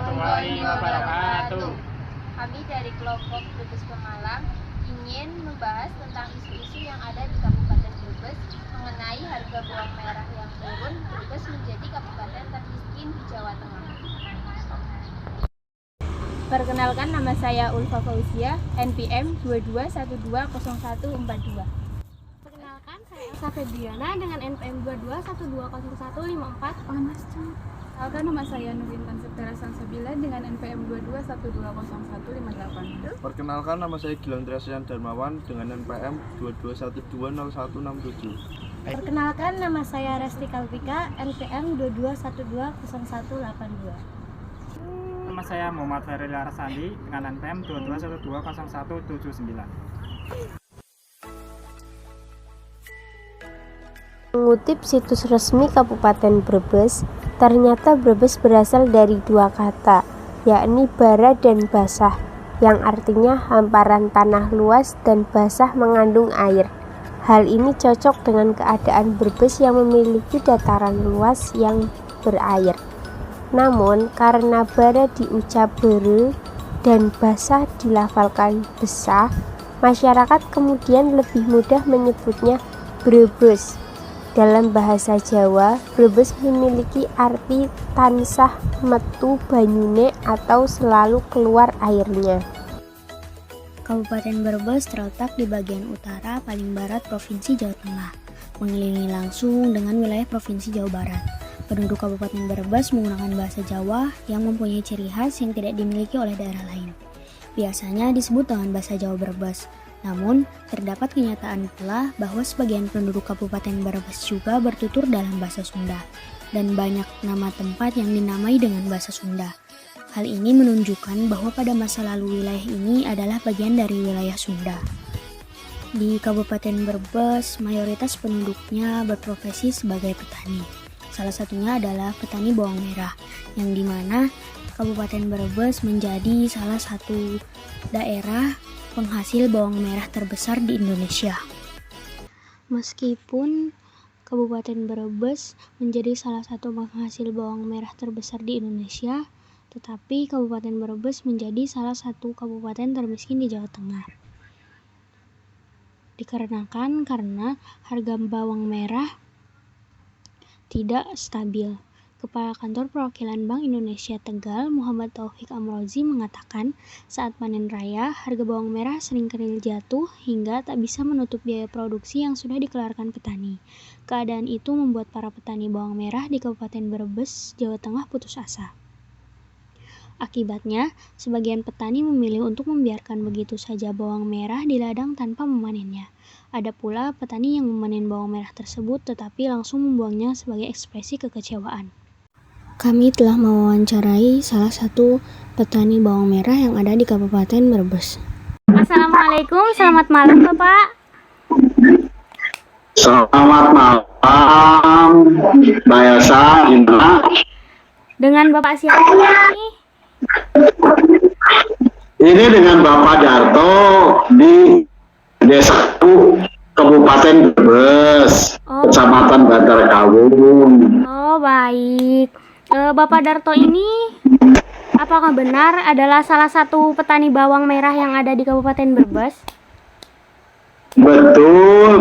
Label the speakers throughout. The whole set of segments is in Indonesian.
Speaker 1: warahmatullahi wabarakatuh.
Speaker 2: Kami dari kelompok Brebes Pemalang ingin membahas tentang isu-isu yang ada di Kabupaten Brebes mengenai harga bawang merah yang turun. Brebes menjadi kabupaten termiskin di Jawa Tengah.
Speaker 3: Perkenalkan, nama saya Ulfa Fauzia, NPM 22120142.
Speaker 4: Perkenalkan, saya Elsa Febriana dengan NPM 22120154.
Speaker 5: Perkenalkan, nama saya Nurintan Septera Sansabila dengan NPM 22120158.
Speaker 6: Perkenalkan, nama saya Gilang Triasian Darmawan dengan NPM 22120167.
Speaker 4: Perkenalkan, nama saya Resti Kalpika, NPM 22120182.
Speaker 1: Nama saya Muhammad Ferry Larasandi dengan NPM 22120179.
Speaker 7: Mengutip situs resmi Kabupaten Brebes, ternyata Brebes berasal dari dua kata, yakni bara dan basah, yang artinya hamparan tanah luas dan basah mengandung air. Hal ini cocok dengan keadaan Brebes yang memiliki dataran luas yang berair. Namun, karena bara diucap bere dan basah dilafalkan besah, masyarakat kemudian lebih mudah menyebutnya Brebes. Dalam bahasa Jawa, Brebes memiliki arti tansah metu banyune atau selalu keluar airnya.
Speaker 8: Kabupaten Brebes terletak di bagian utara paling barat Provinsi Jawa Tengah, mengelilingi langsung dengan wilayah Provinsi Jawa Barat. Penduduk Kabupaten Brebes menggunakan bahasa Jawa yang mempunyai ciri khas yang tidak dimiliki oleh daerah lain. Biasanya disebut dengan bahasa Jawa Brebes. Namun, terdapat kenyataan pula bahwa sebagian penduduk Kabupaten Brebes juga bertutur dalam bahasa Sunda, dan banyak nama tempat yang dinamai dengan bahasa Sunda. Hal ini menunjukkan bahwa pada masa lalu wilayah ini adalah bagian dari wilayah Sunda. Di Kabupaten Brebes, mayoritas penduduknya berprofesi sebagai petani. Salah satunya adalah petani bawang merah, yang dimana Kabupaten Brebes menjadi salah satu daerah penghasil bawang merah terbesar di Indonesia.
Speaker 4: Meskipun Kabupaten Brebes menjadi salah satu penghasil bawang merah terbesar di Indonesia, tetapi Kabupaten Brebes menjadi salah satu kabupaten termiskin di Jawa Tengah. Dikarenakan karena harga bawang merah tidak stabil. Kepala Kantor Perwakilan Bank Indonesia Tegal, Muhammad Taufik Amrozi mengatakan, saat panen raya, harga bawang merah sering keril jatuh hingga tak bisa menutup biaya produksi yang sudah dikeluarkan petani. Keadaan itu membuat para petani bawang merah di Kabupaten Brebes, Jawa Tengah putus asa. Akibatnya, sebagian petani memilih untuk membiarkan begitu saja bawang merah di ladang tanpa memanennya. Ada pula petani yang memanen bawang merah tersebut tetapi langsung membuangnya sebagai ekspresi kekecewaan.
Speaker 8: Kami telah mewawancarai salah satu petani bawang merah yang ada di Kabupaten Brebes.
Speaker 3: Assalamualaikum, selamat malam Bapak.
Speaker 9: Selamat malam, Mbak Elsa.
Speaker 3: Dengan Bapak siapa ini?
Speaker 9: Ini dengan Bapak Darto di Desa Kabupaten Brebes, Kecamatan Bantar Kawung.
Speaker 3: Oh, baik. Bapak Darto ini apakah benar adalah salah satu petani bawang merah yang ada di Kabupaten Brebes?
Speaker 9: Betul.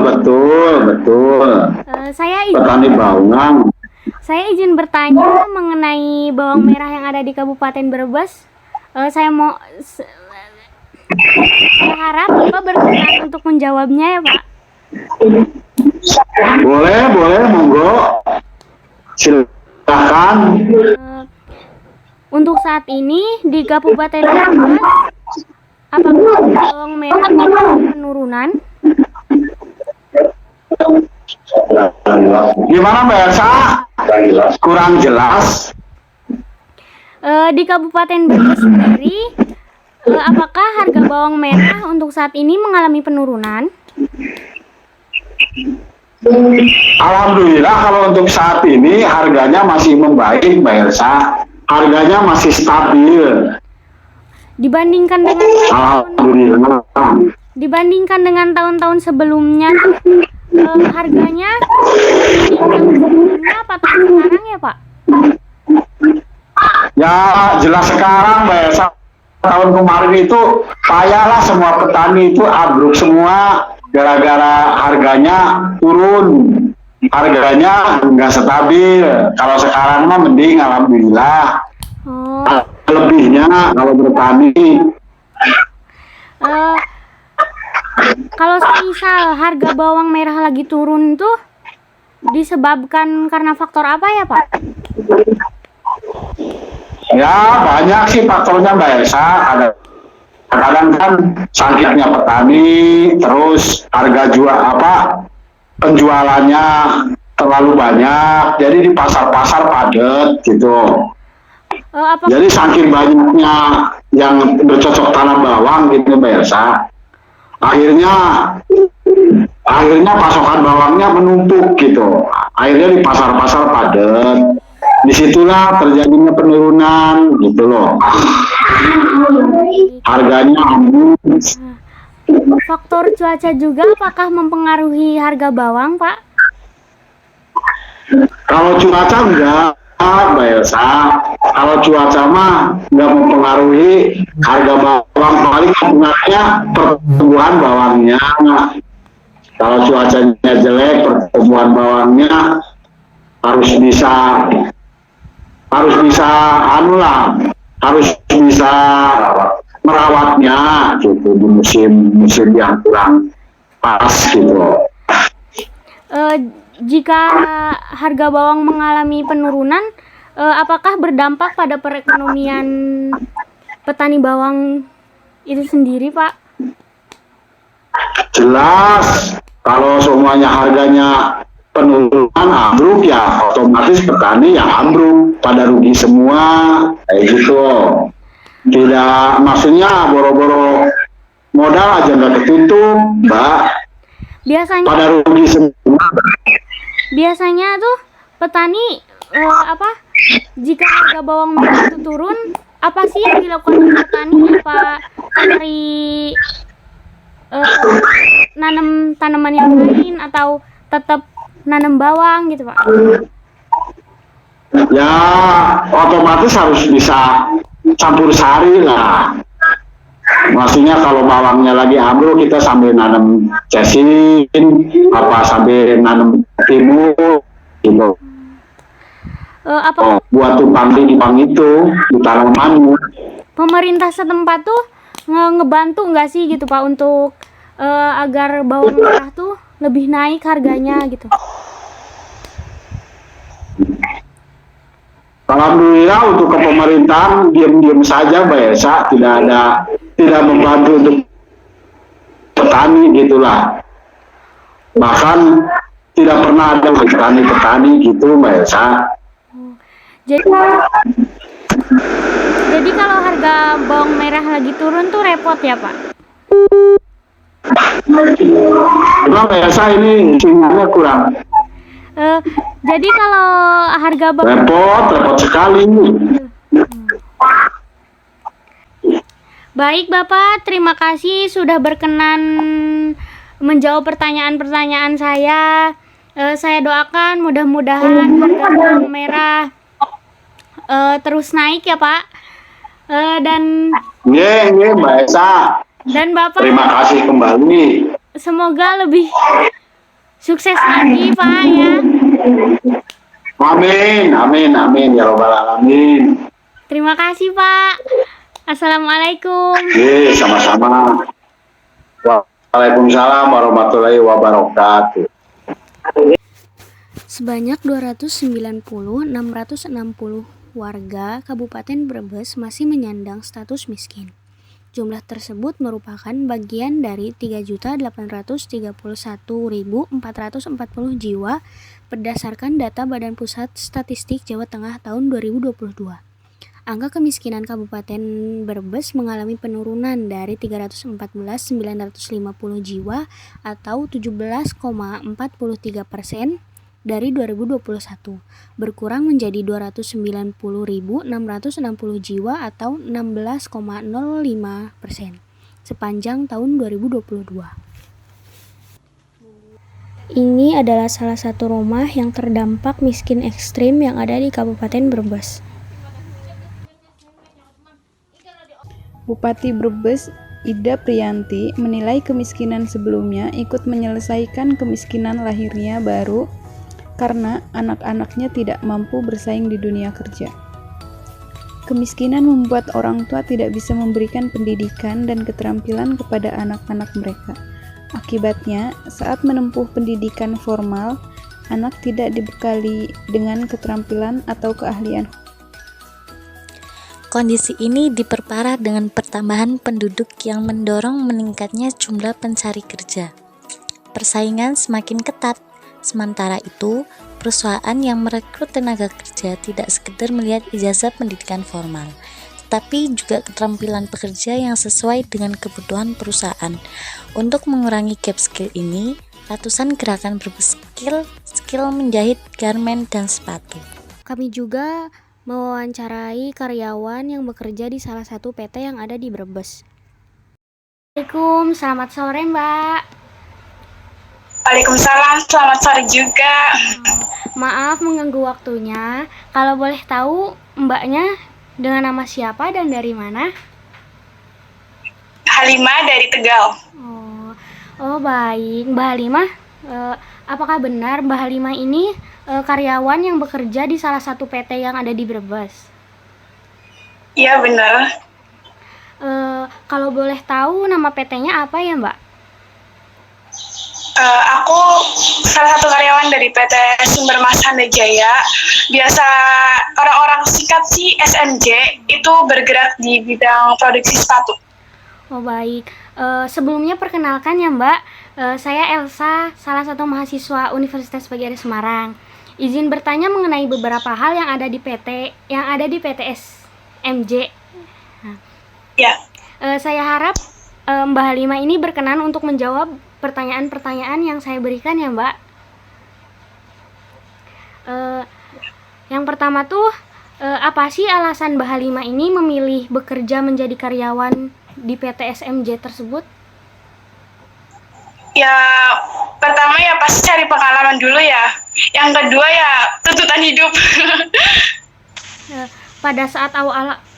Speaker 9: Petani bawang.
Speaker 3: Saya izin bertanya mengenai bawang merah yang ada di Kabupaten Brebes. Saya harap Bapak berkenan untuk menjawabnya ya Pak.
Speaker 9: Boleh, monggo. Silakan.
Speaker 3: Untuk saat ini di Kabupaten Brebes, apakah bawang merah mengalami penurunan?
Speaker 9: Gimana Mbak Elsa? Kurang jelas.
Speaker 3: Di Kabupaten Brebes sendiri, apakah harga bawang merah untuk saat ini mengalami penurunan?
Speaker 9: Alhamdulillah kalau untuk saat ini harganya masih membaik Mbak Elsa. Harganya masih stabil.
Speaker 3: Dibandingkan dengan tahun-tahun sebelumnya, harganya dibandingkan sebelumnya apa sekarang ya Pak?
Speaker 9: Ya Ya jelas sekarang Mbak Elsa, tahun kemarin itu payahlah semua petani itu ambruk semua gara-gara harganya turun, harganya nggak stabil. Kalau sekarang mah mending alhamdulillah.
Speaker 3: Oh,
Speaker 9: Lebihnya kalau bertani.
Speaker 3: eh, kalau misal harga bawang merah lagi turun tuh disebabkan karena faktor apa ya Pak?
Speaker 9: Ya banyak sih faktornya Mbak Elsa. Kadang kan sakitnya petani, terus harga penjualannya terlalu banyak, jadi di pasar-pasar padat gitu.
Speaker 3: Apa
Speaker 9: Jadi saking banyaknya yang bercocok tanam bawang gitu Mbak Elsa, akhirnya pasokan bawangnya menumpuk gitu. Akhirnya di pasar-pasar padat. Disitulah terjadinya penurunan gitu loh. Harganya ambruk.
Speaker 3: faktor cuaca juga apakah mempengaruhi harga bawang Pak?
Speaker 9: Kalau cuaca enggak, Mbak Elsa. Kalau cuaca mah enggak mempengaruhi harga bawang, paling pengaruhnya pertumbuhan bawangnya. Kalau cuacanya jelek, pertumbuhan bawangnya harus bisa harus bisa merawatnya gitu di musim yang kurang pas gitu.
Speaker 3: Jika harga bawang mengalami penurunan, apakah berdampak pada perekonomian petani bawang itu sendiri, Pak?
Speaker 9: Jelas, kalau semuanya harganya penurunan ambruk ya otomatis petani yang ambruk pada rugi semua kayak gitu. Tidak, maksudnya boro-boro modal aja nggak ketutup, Mbak.
Speaker 3: Biasanya
Speaker 9: Pada rugi semua.
Speaker 3: Biasanya tuh petani jika harga bawang merah itu turun, apa sih yang dilakukan petani? Apa cari nanam tanaman yang lain atau tetap nanam bawang gitu, Pak?
Speaker 9: Ya otomatis harus bisa campur sari lah. Maksudnya kalau bawangnya lagi ambruk kita sambil nanam cesin, sambil nanam timun gitu. Buat tumpang itu di tanaman.
Speaker 3: Pemerintah setempat tuh ngebantu nggak sih gitu Pak untuk agar bawang merah tuh lebih naik harganya gitu?
Speaker 9: Alhamdulillah untuk ke pemerintahan diam-diam saja Mbak Elsa, tidak membantu untuk petani gitulah. Bahkan tidak pernah ada petani gitu Mbak Elsa.
Speaker 3: Jadi kalau harga bawang merah lagi turun tuh repot ya Pak?
Speaker 9: Memang Mbak Elsa ini sinyalnya kurang.
Speaker 3: Jadi kalau harga bawang
Speaker 9: repot sekali.
Speaker 3: Baik Bapak, terima kasih sudah berkenan menjawab pertanyaan-pertanyaan saya. Saya doakan mudah-mudahan harga bawang merah terus naik ya Pak. Dan
Speaker 9: Mbak Esa.
Speaker 3: Dan Bapak
Speaker 9: terima kasih kembali.
Speaker 3: Semoga lebih sukses lagi Pak ya.
Speaker 9: Amin ya robbal alamin.
Speaker 3: Terima kasih Pak. Assalamualaikum.
Speaker 9: Sama-sama. Waalaikumsalam warahmatullahi wabarakatuh.
Speaker 8: Sebanyak 290.660 warga Kabupaten Brebes masih menyandang status miskin. Jumlah tersebut merupakan bagian dari 3.831.440 jiwa berdasarkan data Badan Pusat Statistik Jawa Tengah tahun 2022. Angka kemiskinan Kabupaten Brebes mengalami penurunan dari 314.950 jiwa atau 17,43% dari 2021, berkurang menjadi 290.660 jiwa atau 16,05% sepanjang tahun 2022. Ini adalah salah satu rumah yang terdampak miskin ekstrim yang ada di Kabupaten Brebes.
Speaker 5: Bupati Brebes Ida Priyanti menilai kemiskinan sebelumnya ikut menyelesaikan kemiskinan lahirnya baru karena anak-anaknya tidak mampu bersaing di dunia kerja. Kemiskinan membuat orang tua tidak bisa memberikan pendidikan dan keterampilan kepada anak-anak mereka. Akibatnya, saat menempuh pendidikan formal, anak tidak dibekali dengan keterampilan atau keahlian.
Speaker 8: Kondisi ini diperparah dengan pertambahan penduduk yang mendorong meningkatnya jumlah pencari kerja. Persaingan semakin ketat, sementara itu perusahaan yang merekrut tenaga kerja tidak sekedar melihat ijazah pendidikan formal, tetapi juga keterampilan pekerja yang sesuai dengan kebutuhan perusahaan. Untuk mengurangi gap skill ini, ratusan gerakan berskill menjahit garmen dan sepatu.
Speaker 4: Kami juga mewawancarai karyawan yang bekerja di salah satu PT yang ada di Brebes.
Speaker 3: Assalamualaikum, selamat sore Mbak.
Speaker 10: Waalaikumsalam, selamat sore juga.
Speaker 3: Maaf mengganggu waktunya. Kalau boleh tahu Mbaknya dengan nama siapa dan dari mana?
Speaker 10: Halimah dari Tegal.
Speaker 3: Oh baik, Mbak Halimah. Apakah benar Mbak Halimah ini karyawan yang bekerja di salah satu PT yang ada di Brebes?
Speaker 10: Iya benar.
Speaker 3: Kalau boleh tahu nama PT-nya apa ya Mbak?
Speaker 10: Aku salah satu karyawan dari PT Sumber Mas Handajaya. Biasa orang-orang singkat sih SMJ, itu bergerak di bidang produksi sepatu.
Speaker 3: Oh baik, sebelumnya perkenalkan ya Mbak, saya Elsa, salah satu mahasiswa Universitas Pagari Semarang. Izin bertanya mengenai beberapa hal yang ada di PTS MJ.
Speaker 10: Ya.
Speaker 3: Saya harap Mbak Halimah ini berkenan untuk menjawab pertanyaan-pertanyaan yang saya berikan ya Mbak. Yang pertama tuh, apa sih alasan Mbak Halimah ini memilih bekerja menjadi karyawan di PT SMJ tersebut?
Speaker 10: Ya, pertama ya pasti cari pengalaman dulu ya. Yang kedua ya tuntutan hidup.
Speaker 3: Pada saat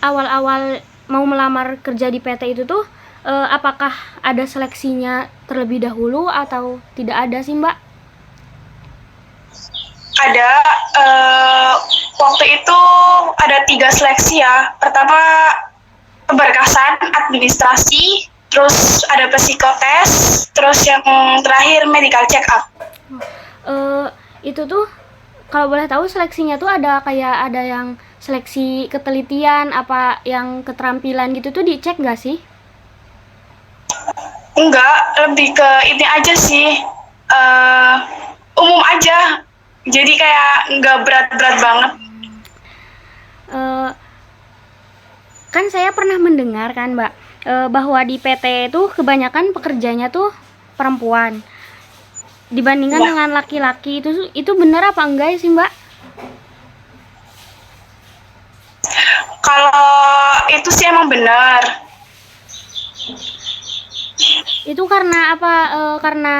Speaker 3: awal-awal mau melamar kerja di PT itu tuh, apakah ada seleksinya terlebih dahulu atau tidak ada sih Mbak?
Speaker 10: Ada, waktu itu ada 3 seleksi ya. Pertama keberkasan, administrasi, terus ada psikotes, terus yang terakhir medical check up.
Speaker 3: Itu tuh kalau boleh tahu seleksinya tuh ada yang seleksi ketelitian, apa yang keterampilan gitu tuh dicek nggak sih?
Speaker 10: Enggak, lebih ke ini aja sih, umum aja. Jadi kayak nggak berat-berat banget.
Speaker 3: Kan saya pernah mendengar kan Mbak, bahwa di PT itu kebanyakan pekerjanya tuh perempuan dibandingkan dengan laki-laki. Itu benar apa enggak sih Mbak?
Speaker 10: Kalau itu sih emang benar.
Speaker 3: Itu karena apa? Karena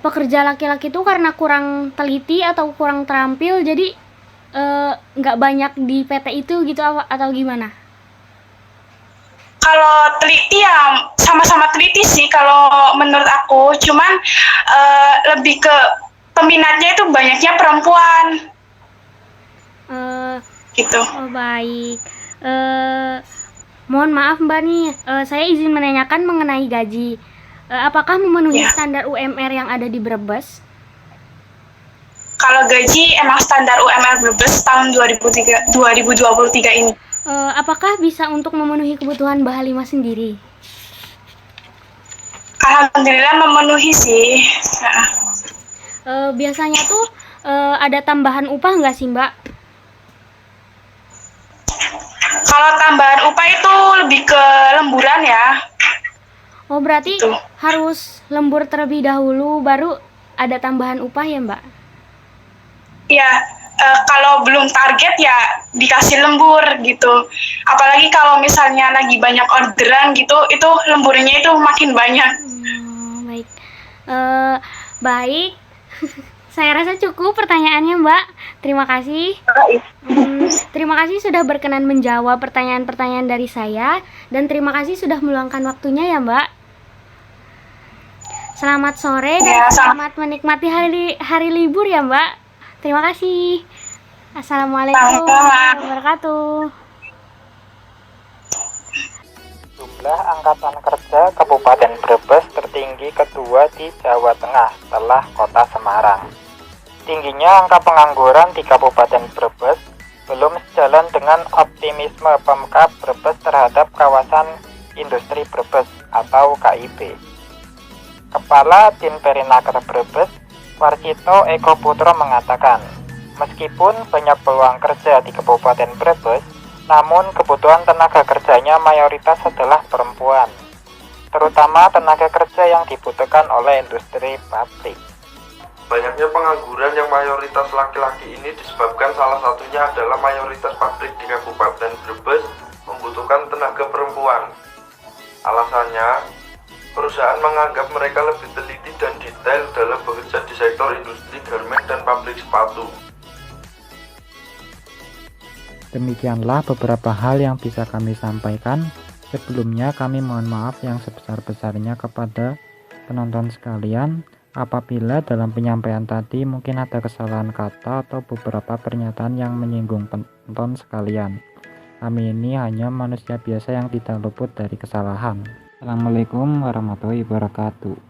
Speaker 3: pekerja laki-laki itu karena kurang teliti atau kurang terampil, jadi nggak banyak di PT itu gitu atau gimana?
Speaker 10: Kalau teliti ya sama-sama teliti sih kalau menurut aku, cuman lebih ke peminatnya itu banyaknya perempuan. Gitu.
Speaker 3: Oh baik. Mohon maaf Mbak nih, saya izin menanyakan mengenai gaji. Apakah memenuhi standar UMR yang ada di Brebes?
Speaker 10: Kalau gaji emang standar UMR Brebes tahun 2023 ini.
Speaker 3: Apakah bisa untuk memenuhi kebutuhan Mbak Halimah sendiri?
Speaker 10: Alhamdulillah memenuhi sih.
Speaker 3: Biasanya tuh ada tambahan upah nggak sih Mbak?
Speaker 10: Kalau tambahan upah itu lebih ke lemburan ya.
Speaker 3: Oh berarti harus lembur terlebih dahulu baru ada tambahan upah ya Mbak?
Speaker 10: Iya, kalau belum target ya dikasih lembur gitu. Apalagi kalau misalnya lagi banyak orderan gitu, itu lemburnya itu makin banyak.
Speaker 3: Baik. Baik. Saya rasa cukup pertanyaannya, Mbak. Terima kasih. Terima kasih sudah berkenan menjawab pertanyaan-pertanyaan dari saya, dan terima kasih sudah meluangkan waktunya ya, Mbak. Selamat sore dan selamat menikmati hari libur ya, Mbak. Terima kasih. Assalamualaikum warahmatullahi wabarakatuh.
Speaker 11: Jumlah angkatan kerja Kabupaten Brebes tertinggi kedua di Jawa Tengah setelah Kota Semarang. Tingginya angka pengangguran di Kabupaten Brebes belum sejalan dengan optimisme Pemkab Brebes terhadap kawasan industri Brebes atau KIB. Kepala Dinperinaker Brebes, Warcito Eko Putro mengatakan, meskipun banyak peluang kerja di Kabupaten Brebes, namun kebutuhan tenaga kerjanya mayoritas adalah perempuan, terutama tenaga kerja yang dibutuhkan oleh industri pabrik.
Speaker 6: Banyaknya pengangguran yang mayoritas laki-laki ini disebabkan salah satunya adalah mayoritas pabrik di Kabupaten Brebes membutuhkan tenaga perempuan. Alasannya, perusahaan menganggap mereka lebih teliti dan detail dalam bekerja di sektor industri garmen dan pabrik sepatu.
Speaker 12: Demikianlah beberapa hal yang bisa kami sampaikan. Sebelumnya kami mohon maaf yang sebesar-besarnya kepada penonton sekalian apabila dalam penyampaian tadi mungkin ada kesalahan kata atau beberapa pernyataan yang menyinggung penonton sekalian. Kami ini hanya manusia biasa yang tidak luput dari kesalahan. Assalamualaikum warahmatullahi wabarakatuh.